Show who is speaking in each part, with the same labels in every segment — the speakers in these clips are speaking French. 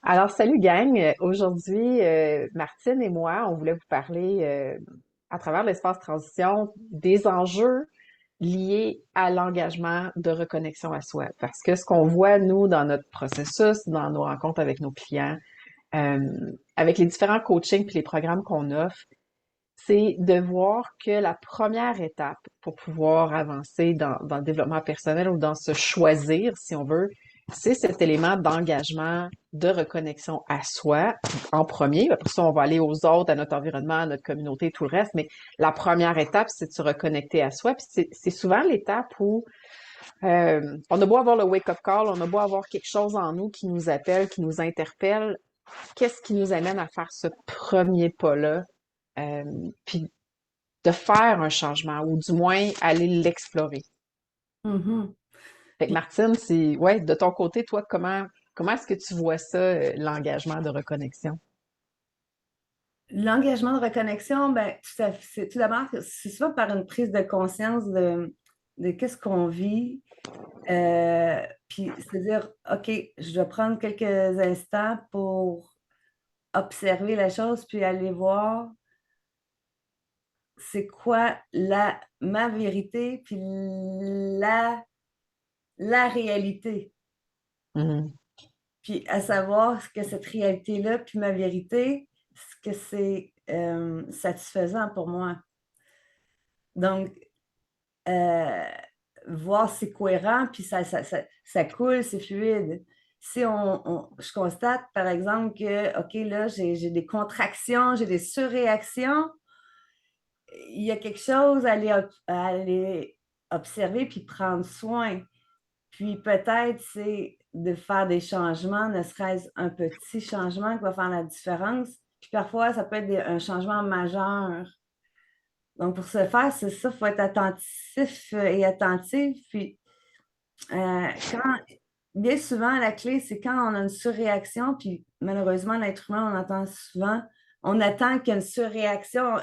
Speaker 1: Alors, salut gang. Aujourd'hui, Martine et moi, on voulait vous parler à travers l'espace transition des enjeux liés à l'engagement de reconnexion à soi. Parce que ce qu'on voit, nous, dans notre processus, dans nos rencontres avec nos clients, euh, avec les différents coachings puis les programmes qu'on offre, c'est de voir que la première étape pour pouvoir avancer dans le développement personnel ou dans se choisir, si on veut, c'est cet élément d'engagement, de reconnexion à soi en premier. Après ça, on va aller aux autres, à notre environnement, à notre communauté, tout le reste. Mais la première étape, c'est de se reconnecter à soi. Puis c'est souvent l'étape où on a beau avoir le wake-up call, on a beau avoir quelque chose en nous qui nous appelle, qui nous interpelle. Qu'est-ce qui nous amène à faire ce premier pas-là? Euh, puis de faire un changement ou du moins aller l'explorer.
Speaker 2: Mhm.
Speaker 1: Fait que
Speaker 2: Puis
Speaker 1: Martine, c'est ouais, de ton côté, toi, comment est-ce que tu vois ça, l'engagement de reconnexion?
Speaker 2: l'engagement de reconnexion, ben, tout d'abord, c'est souvent par une prise de conscience de qu'est-ce qu'on vit. Puis c'est-à-dire, OK, je dois prendre quelques instants pour observer la chose, puis aller voir c'est quoi ma vérité, puis la réalité.
Speaker 1: Mhm.
Speaker 2: Puis à savoir que cette réalité-là, puis ma vérité, ce que c'est satisfaisant pour moi. Donc, euh, voir c'est cohérent, puis ça coule, c'est fluide. Si je constate, par exemple, que, OK, là, j'ai des contractions, j'ai des surréactions, il y a quelque chose à aller observer puis prendre soin. Puis peut-être, c'est de faire des changements, ne serait-ce un petit changement qui va faire la différence. Puis parfois, ça peut être un changement majeur. Donc, pour ce faire, c'est ça, il faut être attentif et attentif. Puis, quand, bien souvent, la clé, c'est quand on a une surréaction, puis malheureusement, l'être humain, on entend souvent, on attend qu'il y ait une surréaction,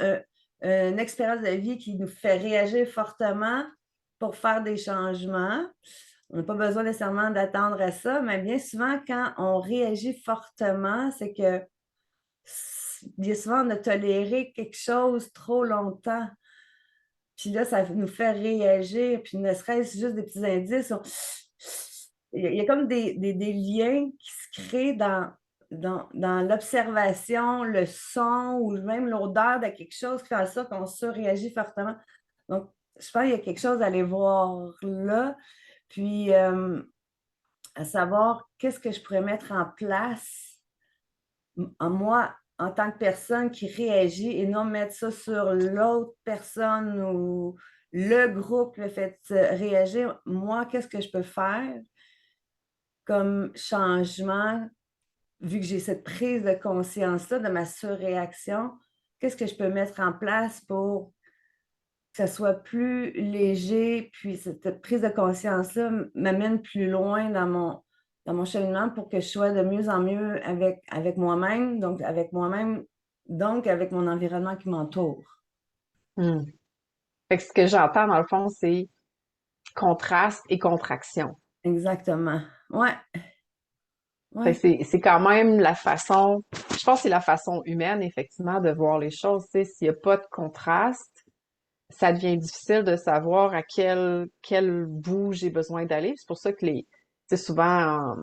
Speaker 2: une expérience de vie qui nous fait réagir fortement pour faire des changements. On n'a pas besoin nécessairement d'attendre à ça, mais bien souvent, quand on réagit fortement, c'est que bien souvent, on a toléré quelque chose trop longtemps. Puis là, ça nous fait réagir, puis ne serait-ce juste des petits indices. Il y a comme des liens qui se créent dans l'observation, le son ou même l'odeur de quelque chose qui fait en sorte qu'on surréagit fortement. Donc, je pense qu'il y a quelque chose à aller voir là. Puis, à savoir qu'est-ce que je pourrais mettre en place en moi en tant que personne qui réagit et non mettre ça sur l'autre personne ou le groupe le fait réagir. Moi, qu'est-ce que je peux faire comme changement, vu que j'ai cette prise de conscience-là de ma surréaction? Qu'est-ce que je peux mettre en place pour que ça soit plus léger, puis cette prise de conscience-là m'amène plus loin dans mon cheminement pour que je sois de mieux en mieux avec moi-même, donc avec mon environnement qui m'entoure.
Speaker 1: Hmm. Fait que ce que j'entends, dans le fond, c'est contraste et contraction.
Speaker 2: Exactement. Ouais,
Speaker 1: Fait que
Speaker 2: ouais,
Speaker 1: c'est quand même la façon, je pense que c'est la façon humaine, effectivement, de voir les choses. Tu sais, s'il n'y a pas de contraste, ça devient difficile de savoir à quel bout j'ai besoin d'aller. C'est pour ça que tu sais, souvent,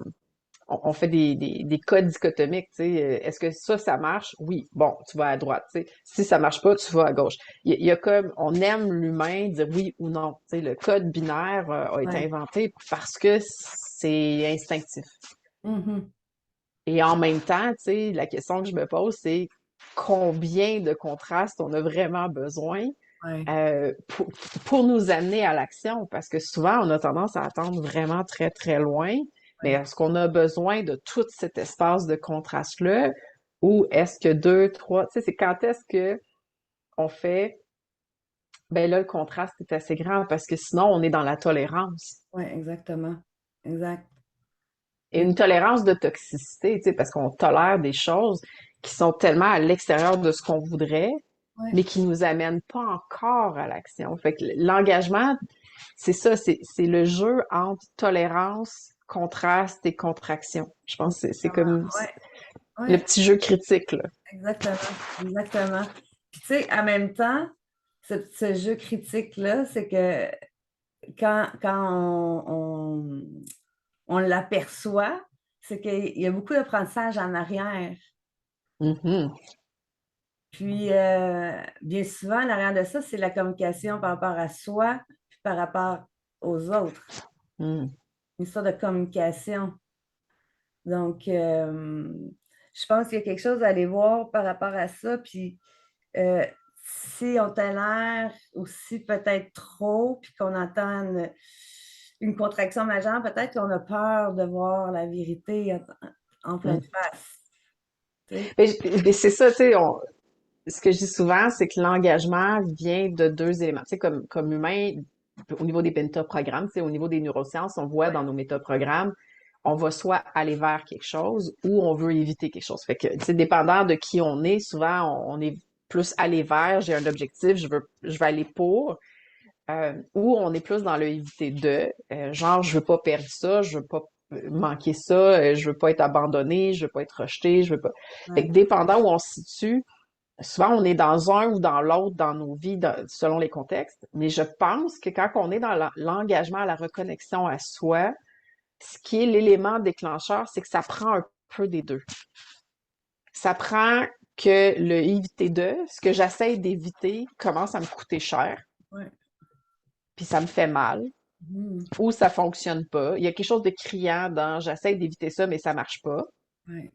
Speaker 1: on fait des codes dichotomiques, tu sais. Est-ce que ça marche? Oui. Bon, tu vas à droite, tu sais. Si ça marche pas, tu vas à gauche. Il y a comme, on aime l'humain dire oui ou non. Tu sais, le code binaire a été
Speaker 2: ouais.
Speaker 1: inventé parce que c'est instinctif.
Speaker 2: Mhm.
Speaker 1: Et en même temps, tu sais, la question que je me pose, c'est combien de contrastes on a vraiment besoin
Speaker 2: Ouais,
Speaker 1: euh, pour, pour nous amener à l'action, parce que souvent, on a tendance à attendre vraiment très, très loin, mais
Speaker 2: ouais.
Speaker 1: est-ce qu'on a besoin de tout cet espace de contraste-là, ou est-ce que deux, trois, tu sais, c'est quand est-ce que on fait, ben là, le contraste est assez grand, parce que sinon, on est dans la tolérance.
Speaker 2: Ouais, exactement. Exact.
Speaker 1: Et une tolérance de toxicité, tu sais, parce qu'on tolère des choses qui sont tellement à l'extérieur de ce qu'on voudrait,
Speaker 2: Ouais.
Speaker 1: mais qui nous amènent pas encore à l'action. Fait que l'engagement, c'est ça, c'est le jeu entre tolérance contraste et contraction. Je pense que c'est
Speaker 2: Exactement.
Speaker 1: comme
Speaker 2: Ouais,
Speaker 1: le
Speaker 2: ouais,
Speaker 1: petit jeu critique, là.
Speaker 2: exactement, exactement. Puis tu sais, en même temps, ce jeu critique-là, c'est que quand on l'aperçoit, c'est qu'il y a beaucoup d'apprentissage en arrière.
Speaker 1: Mhm.
Speaker 2: Puis, bien souvent, en arrière de ça, c'est la communication par rapport à soi, puis par rapport aux autres.
Speaker 1: Mm.
Speaker 2: Une sorte de communication. Donc, je pense qu'il y a quelque chose à aller voir par rapport à ça. Puis, euh, si on tolère aussi peut-être trop, puis qu'on entend une contraction majeure, peut-être qu'on a peur de voir la vérité en pleine
Speaker 1: Mm.
Speaker 2: face. Tu sais?
Speaker 1: Mais c'est ça, tu sais, ce que je dis souvent, c'est que l'engagement vient de deux éléments. Tu sais, comme humain, au niveau des métaprogrammes, tu sais, au niveau des neurosciences, on voit
Speaker 2: Ouais,
Speaker 1: dans nos métaprogrammes, on va soit aller vers quelque chose ou on veut éviter quelque chose. Fait que, tu sais, dépendant de qui on est, souvent, on est plus aller vers, j'ai un objectif, je veux aller pour, ou on est plus dans le éviter de, genre, je veux pas perdre ça, je veux pas manquer ça, je veux pas être abandonné, je veux pas être rejeté, je veux pas. Fait
Speaker 2: ouais.
Speaker 1: que dépendant où on se situe, souvent, on est dans un ou dans l'autre dans nos vies, selon les contextes, mais je pense que quand on est dans l'engagement à la reconnexion à soi, ce qui est l'élément déclencheur, c'est que ça prend un peu des deux. Ça prend que le éviter de, ce que j'essaie d'éviter, commence à me coûter cher,
Speaker 2: Ouais.
Speaker 1: puis ça me fait mal,
Speaker 2: Mhm.
Speaker 1: ou ça fonctionne pas. Il y a quelque chose de criant dans j'essaie d'éviter ça, mais ça marche pas.
Speaker 2: Ouais.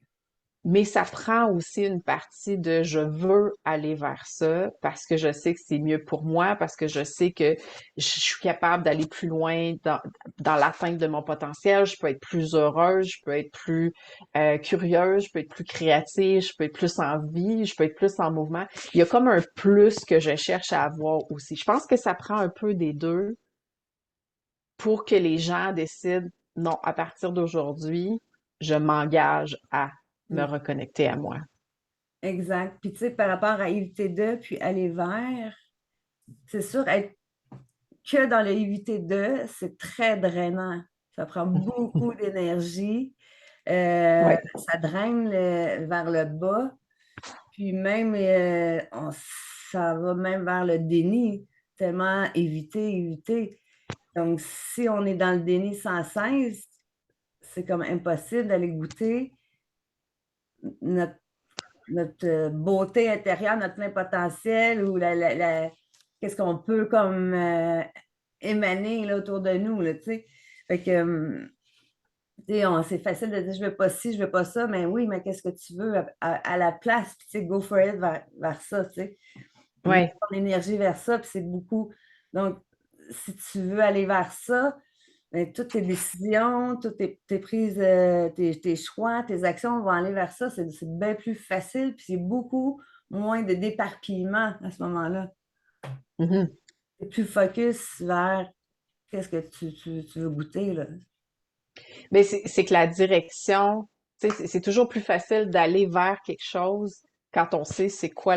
Speaker 1: Mais ça prend aussi une partie de je veux aller vers ça parce que je sais que c'est mieux pour moi, parce que je sais que je suis capable d'aller plus loin dans l'atteinte de mon potentiel. Je peux être plus heureuse, je peux être plus curieuse, je peux être plus créative, je peux être plus en vie, je peux être plus en mouvement. Il y a comme un plus que je cherche à avoir aussi. Je pense que ça prend un peu des deux pour que les gens décident, non, à partir d'aujourd'hui, je m'engage à me
Speaker 2: Mm.
Speaker 1: reconnecter à moi.
Speaker 2: Exact. Puis, tu sais, par rapport à éviter de, puis aller vers, c'est sûr, être que dans le éviter de, c'est très drainant. Ça prend beaucoup d'énergie.
Speaker 1: Ouais.
Speaker 2: Ça draine vers le bas. Puis même, ça va même vers le déni, tellement éviter, éviter. Donc, si on est dans le déni sans cesse, c'est comme impossible d'aller goûter notre, notre beauté intérieure, notre plein potentiel ou qu'est-ce qu'on peut comme émaner là, autour de nous, là, tu sais. Fait que, tu sais, c'est facile de dire je veux pas ci, je veux pas ça, mais oui, mais qu'est-ce que tu veux à la place? Puis, tu sais, go for it vers ça, tu sais. Mets
Speaker 1: Ouais.
Speaker 2: ton énergie vers ça, puis c'est beaucoup. Donc, si tu veux aller vers ça, ben, toutes tes décisions, toutes tes prises, tes choix, tes actions vont aller vers ça. C'est bien plus facile, puis c'est beaucoup moins de d'éparpillement à ce moment-là.
Speaker 1: Mhm.
Speaker 2: C'est plus focus vers qu'est-ce que tu veux goûter, là.
Speaker 1: Mais c'est que la direction, tu sais, c'est toujours plus facile d'aller vers quelque chose quand on sait c'est quoi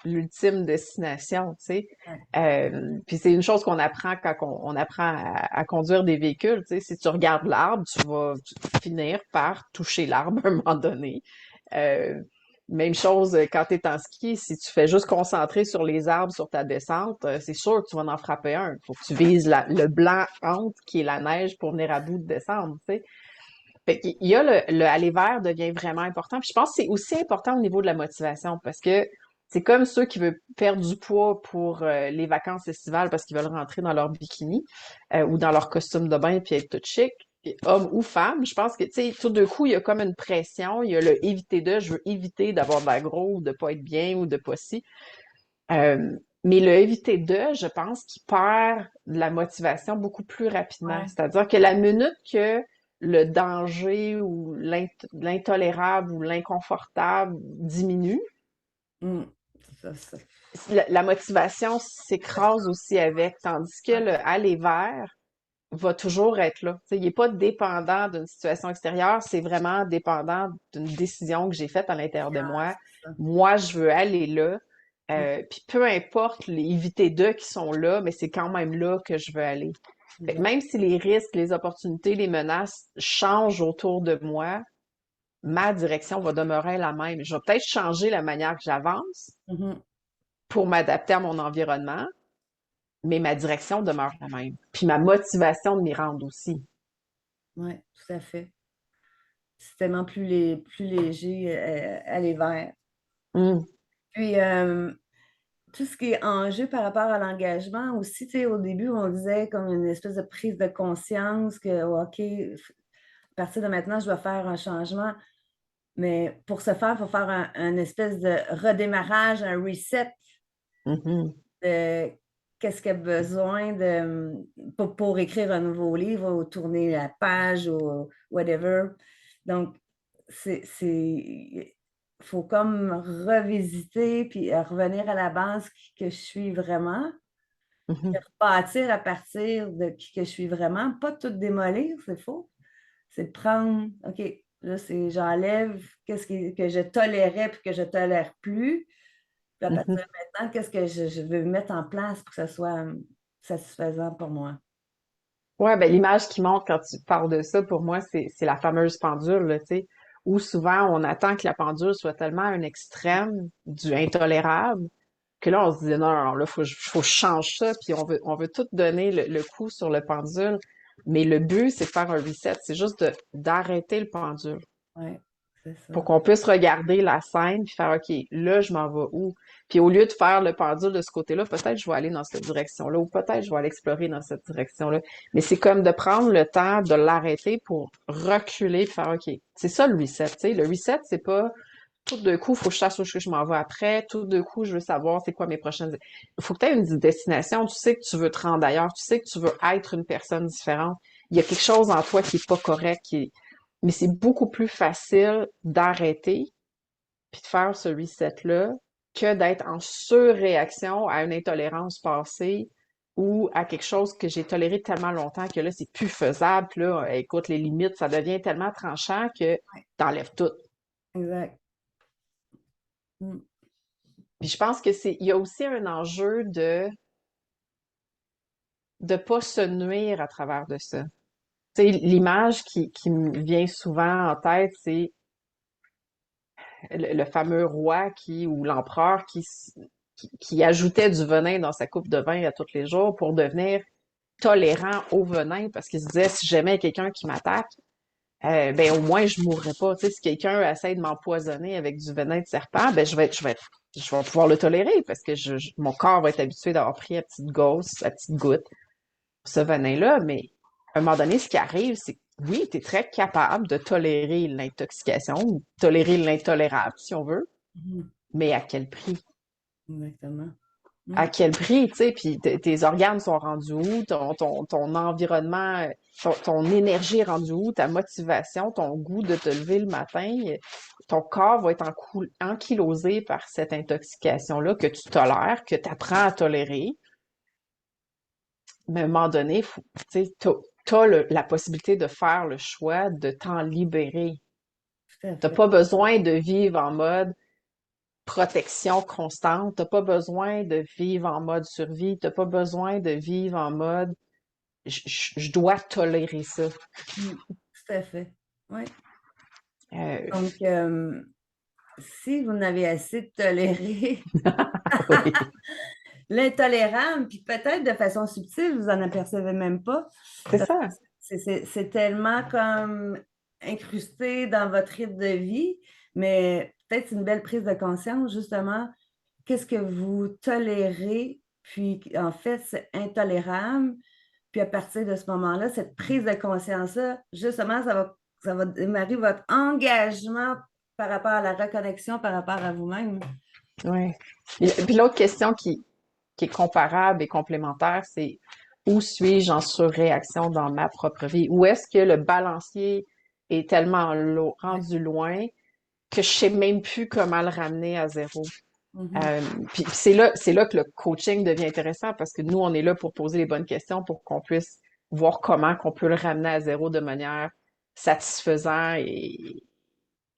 Speaker 1: l'ultime destination, tu sais.
Speaker 2: Ouais.
Speaker 1: Puis c'est une chose qu'on apprend quand on apprend à conduire des véhicules, tu sais. Si tu regardes l'arbre, tu vas finir par toucher l'arbre à un moment donné. Euh, Même chose quand tu es en ski, si tu fais juste concentrer sur les arbres sur ta descente, c'est sûr que tu vas en frapper un. Faut que tu vises le blanc entre qui est la neige pour venir à bout de descendre, tu sais. Fait qu'il y a le aller vers devient vraiment important. Puis je pense que c'est aussi important au niveau de la motivation parce que c'est comme ceux qui veulent perdre du poids pour les vacances estivales parce qu'ils veulent rentrer dans leur bikini ou dans leur costume de bain puis être tout chic. Et homme ou femme, je pense que, tu sais, tout d'un coup, il y a comme une pression, il y a le éviter de, je veux éviter d'avoir de la gros ou de pas être bien ou de pas si. Mais le éviter de, je pense qu'il perd de la motivation beaucoup plus rapidement.
Speaker 2: Ouais.
Speaker 1: C'est-à-dire que la minute que le danger ou l'intolérable ou l'inconfortable diminue,
Speaker 2: Mm. Ça.
Speaker 1: la motivation s'écrase aussi avec, tandis que
Speaker 2: Ouais.
Speaker 1: le aller vers va toujours être là. Tu sais, il n'est pas dépendant d'une situation extérieure, c'est vraiment dépendant d'une décision que j'ai faite à l'intérieur de
Speaker 2: Ah,
Speaker 1: moi.
Speaker 2: c'est ça.
Speaker 1: Moi, je veux aller là.
Speaker 2: Mm.
Speaker 1: Puis peu importe les invités d'eux qui sont là, mais c'est quand même là que je veux aller. Fait que
Speaker 2: exact.
Speaker 1: même si les risques, les opportunités, les menaces changent autour de moi, ma direction va demeurer la même. Je vais peut-être changer la manière que j'avance
Speaker 2: Mhm.
Speaker 1: pour m'adapter à mon environnement, mais ma direction demeure la même. Puis ma motivation de m'y rendre aussi.
Speaker 2: Oui, tout à fait. C'est tellement plus léger aller vers.
Speaker 1: Hum,
Speaker 2: Puis, tout ce qui est enjeu par rapport à l'engagement aussi, tu sais, au début, on disait comme une espèce de prise de conscience que, OK, à partir de maintenant, je dois faire un changement. Mais pour ce faire, il faut faire un espèce de redémarrage, un reset
Speaker 1: mhm,
Speaker 2: de qu'est-ce qu'il y a besoin pour écrire un nouveau livre ou tourner la page ou whatever. Donc, il faut comme revisiter puis revenir à la base qui que je suis vraiment,
Speaker 1: mhm,
Speaker 2: bâtir à partir de qui que je suis vraiment, pas tout démolir, c'est faux. C'est de prendre, OK, là, j'enlève que je tolérais puis que je tolère plus. Puis à partir
Speaker 1: mhm.
Speaker 2: de maintenant, qu'est-ce que je veux mettre en place pour que ça soit satisfaisant pour moi?
Speaker 1: Ouais, ben l'image qui monte quand tu parles de ça, pour moi, c'est la fameuse pendule, là, tu sais, où souvent on attend que la pendule soit tellement à un extrême du intolérable que là, on se dit non, non, non, là, faut que je change ça, puis on veut tout donner le coup sur le pendule. Mais le but, c'est de faire un reset, c'est juste d'arrêter le pendule
Speaker 2: Oui, c'est
Speaker 1: pour
Speaker 2: ça.
Speaker 1: qu'on puisse regarder la scène puis faire OK, là, je m'en vais où? Puis au lieu de faire le pendule de ce côté-là, peut-être je vais aller dans cette direction-là ou peut-être je vais aller explorer dans cette direction-là. Mais c'est comme de prendre le temps de l'arrêter pour reculer et faire OK. C'est ça le reset, tu sais. Le reset, c'est pas tout de coup, il faut que je sache où je m'en vais après. Tout de coup, je veux savoir c'est quoi mes prochaines. Il faut que tu aies une destination. Tu sais que tu veux te rendre ailleurs. Tu sais que tu veux être une personne différente. Il y a quelque chose en toi qui est pas correct, mais c'est beaucoup plus facile d'arrêter puis de faire ce reset-là que d'être en surréaction à une intolérance passée ou à quelque chose que j'ai toléré tellement longtemps que là, c'est plus faisable. Puis là, écoute, les limites, ça devient tellement tranchant que t'enlèves tout.
Speaker 2: Exact. Mm.
Speaker 1: Puis je pense que il y a aussi un enjeu de pas se nuire à travers de ça. Tu sais, l'image qui me vient souvent en tête, c'est le fameux roi ou l'empereur qui ajoutait du venin dans sa coupe de vin à tous les jours pour devenir tolérant au venin parce qu'il se disait si jamais il y a quelqu'un qui m'attaque, ben au moins je mourrai pas. Tu sais, si quelqu'un essaie de m'empoisonner avec du venin de serpent, ben je vais pouvoir le tolérer parce que mon corps va être habitué d'avoir pris à petite gousse, à petite goutte ce venin-là. Mais à un moment donné, ce qui arrive, c'est que oui, tu es très capable de tolérer l'intoxication ou tolérer l'intolérable, si on veut,
Speaker 2: Mhm.
Speaker 1: mais à quel prix?
Speaker 2: Exactement.
Speaker 1: À
Speaker 2: Mm.
Speaker 1: quel prix, tu sais, puis tes organes sont rendus où, ton environnement, ton énergie est rendue où, ta motivation, ton goût de te lever le matin, ton corps va être ankylosé par cette intoxication-là que tu tolères, que tu apprends à tolérer. Mais à un moment donné, tu sais, t'as la possibilité de faire le choix de t'en libérer.
Speaker 2: Tout à
Speaker 1: T'as
Speaker 2: fait.
Speaker 1: pas besoin de vivre en mode protection constante. T'as pas besoin de vivre en mode survie. T'as pas besoin de vivre en mode je dois tolérer ça.
Speaker 2: Mm. Tout à fait. Oui.
Speaker 1: Euh,
Speaker 2: Donc, si vous n'avez assez de tolérer
Speaker 1: oui,
Speaker 2: l'intolérable, puis peut-être de façon subtile, vous en apercevez même pas,
Speaker 1: c'est
Speaker 2: parce que
Speaker 1: ça.
Speaker 2: c'est tellement comme incrusté dans votre rythme de vie, mais peut-être c'est une belle prise de conscience, justement, qu'est-ce que vous tolérez, puis en fait, c'est intolérable, puis à partir de ce moment-là, cette prise de conscience-là, justement, ça va démarrer votre engagement par rapport à la reconnexion, par rapport à vous-même.
Speaker 1: Ouais. Puis l'autre question qui est comparable et complémentaire, c'est où suis-je en surréaction dans ma propre vie? Où est-ce que le balancier est tellement rendu loin que je sais même plus comment le ramener à zéro?
Speaker 2: Mhm.
Speaker 1: Euh, puis c'est là que le coaching devient intéressant parce que nous, on est là pour poser les bonnes questions pour qu'on puisse voir comment qu'on peut le ramener à zéro de manière satisfaisante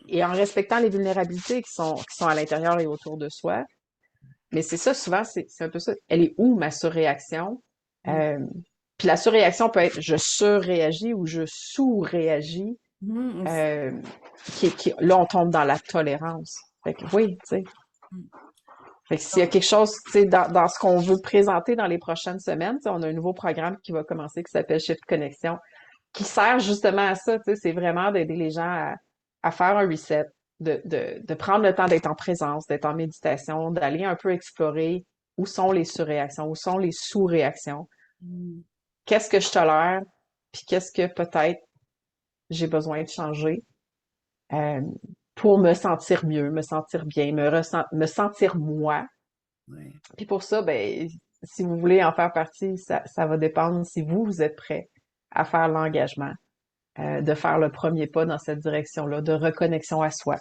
Speaker 1: et en respectant les vulnérabilités qui sont à l'intérieur et autour de soi. Mais c'est ça, souvent, c'est un peu ça. Elle est où ma surréaction?
Speaker 2: Mm.
Speaker 1: Euh, Puis la surréaction peut être je surréagis ou je sous-réagis.
Speaker 2: Aussi.
Speaker 1: Euh, là, on tombe dans la tolérance. Fait que oui, tu sais.
Speaker 2: Mm.
Speaker 1: Fait que s'il y a quelque chose, tu sais, dans ce qu'on veut présenter dans les prochaines semaines, tu sais, on a un nouveau programme qui va commencer qui s'appelle Shift Connexion, qui sert justement à ça, tu sais, c'est vraiment d'aider les gens à faire un reset, de prendre le temps d'être en présence, d'être en méditation, d'aller un peu explorer où sont les surréactions, où sont les sous-réactions,
Speaker 2: Mm.
Speaker 1: qu'est-ce que je tolère, puis qu'est-ce que peut-être j'ai besoin de changer euh, pour me sentir mieux, me sentir bien, me sentir moi.
Speaker 2: Ouais.
Speaker 1: Puis pour ça, ben, si vous voulez en faire partie, ça va dépendre si vous êtes prêt à faire l'engagement, de faire le premier pas dans cette direction-là, de reconnexion à soi.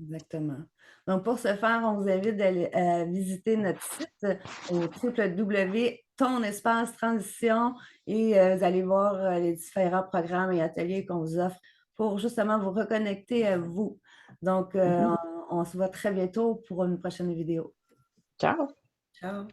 Speaker 2: Exactement. Donc, pour ce faire, on vous invite d'aller visiter notre site au www.tonespace-transition et vous allez voir les différents programmes et ateliers qu'on vous offre pour justement vous reconnecter à vous. Donc,
Speaker 1: Mhm.
Speaker 2: on se voit très bientôt pour une prochaine vidéo.
Speaker 1: Ciao!
Speaker 2: Ciao!